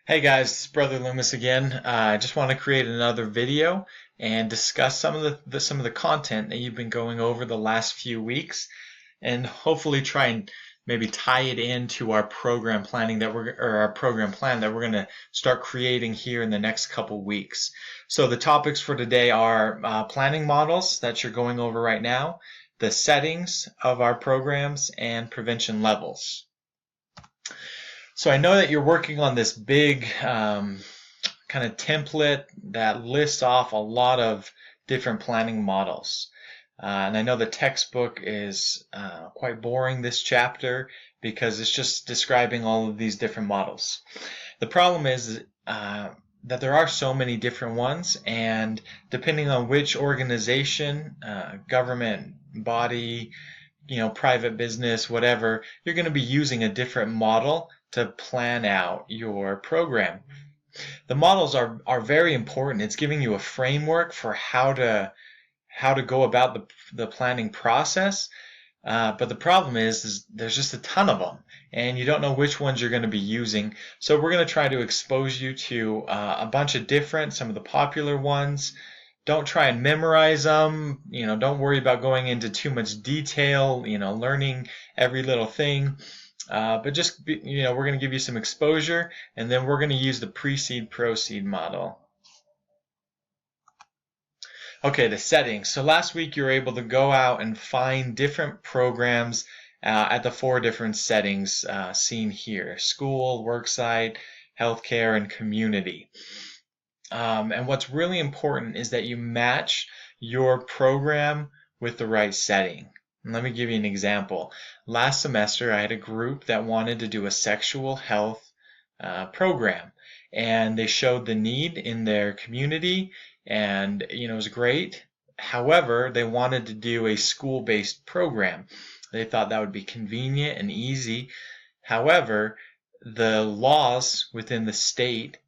Hey guys, it's Brother Loomis again. I just want to create another video and discuss some of the content that you've been going over the last few weeks, and hopefully try and maybe tie it into our program planning our program plan that we're going to start creating here in the next couple weeks. So the topics for today are planning models that you're going over right now, the settings of our programs, and prevention levels. So I know that you're working on this big kind of template that lists off a lot of different planning models. And I know the textbook is quite boring this chapter because it's just describing all of these different models. The problem is that there are so many different ones, and depending on which organization, government body, private business, whatever, you're going to be using a different model to plan out your program. The models are very important. It's giving you a framework for how to go about the planning process. But the problem is there's just a ton of them, and you don't know which ones you're going to be using. So we're going to try to expose you to a bunch of some of the popular ones. Don't try and memorize them. Don't worry about going into too much detail. Learning every little thing. But just we're going to give you some exposure, and then we're going to use the precede proceed model. Okay, the settings. So last week you were able to go out and find different programs at the 4 different settings seen here: school, worksite, healthcare, and community. And what's really important is that you match your program with the right setting. And let me give you an example. Last semester, I had a group that wanted to do a sexual health program, and they showed the need in their community, and it was great. However, they wanted to do a school-based program. They thought that would be convenient and easy. However, the laws within the state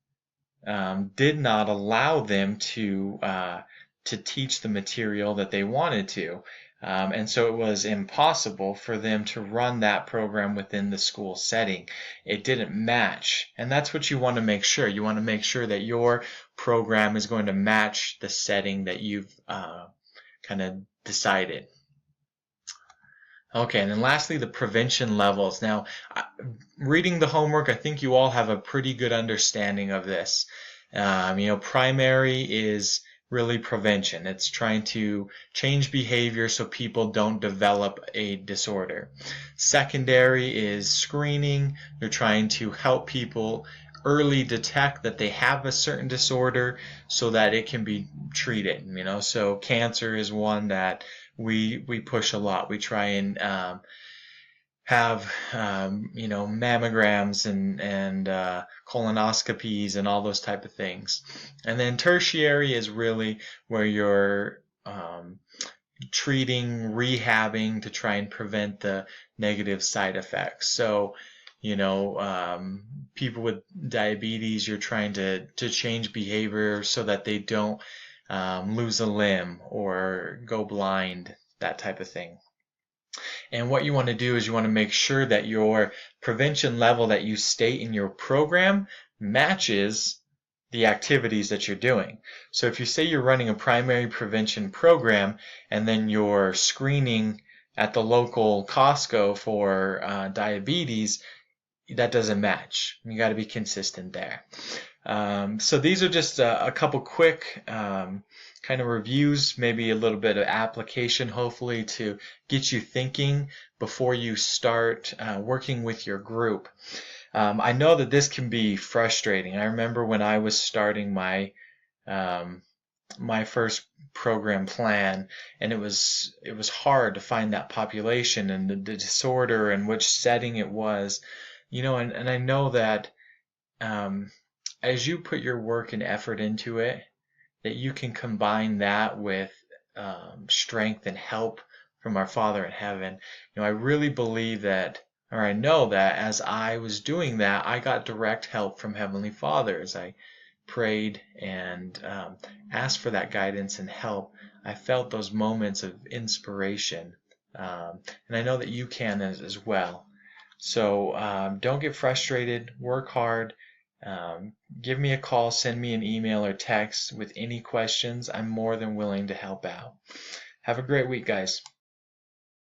did not allow them to teach the material that they wanted to. And so it was impossible for them to run that program within the school setting. It didn't match. And that's what you want to make sure. You want to make sure that your program is going to match the setting that you've kind of decided. Okay, and then lastly, the prevention levels. Now, reading the homework, I think you all have a pretty good understanding of this. Primary is really prevention. It's trying to change behavior so people don't develop a disorder. Secondary is screening. You're trying to help people early detect that they have a certain disorder so that it can be treated. So cancer is one that we push a lot. We try and have mammograms and colonoscopies and all those type of things. And then tertiary is really where you're treating, rehabbing to try and prevent the negative side effects. So people with diabetes, you're trying to change behavior so that they don't lose a limb or go blind, that type of thing. And what you want to do is you want to make sure that your prevention level that you state in your program matches the activities that you're doing. So if you say you're running a primary prevention program and then you're screening at the local Costco for diabetes, that doesn't match. You got to be consistent there. So these are just a couple quick kind of reviews, maybe a little bit of application, hopefully, to get you thinking before you start working with your group. I know that this can be frustrating. I remember when I was starting my first program plan, and it was hard to find that population and the disorder and which setting it was, and I know that as you put your work and effort into it, that you can combine that with strength and help from our Father in heaven. I really believe that, or I know that as I was doing that, I got direct help from Heavenly Father as I prayed and asked for that guidance and help. I felt those moments of inspiration, and I know that you can as well. So don't get frustrated, work hard, Give me a call, send me an email or text with any questions. I'm more than willing to help out. Have a great week, guys.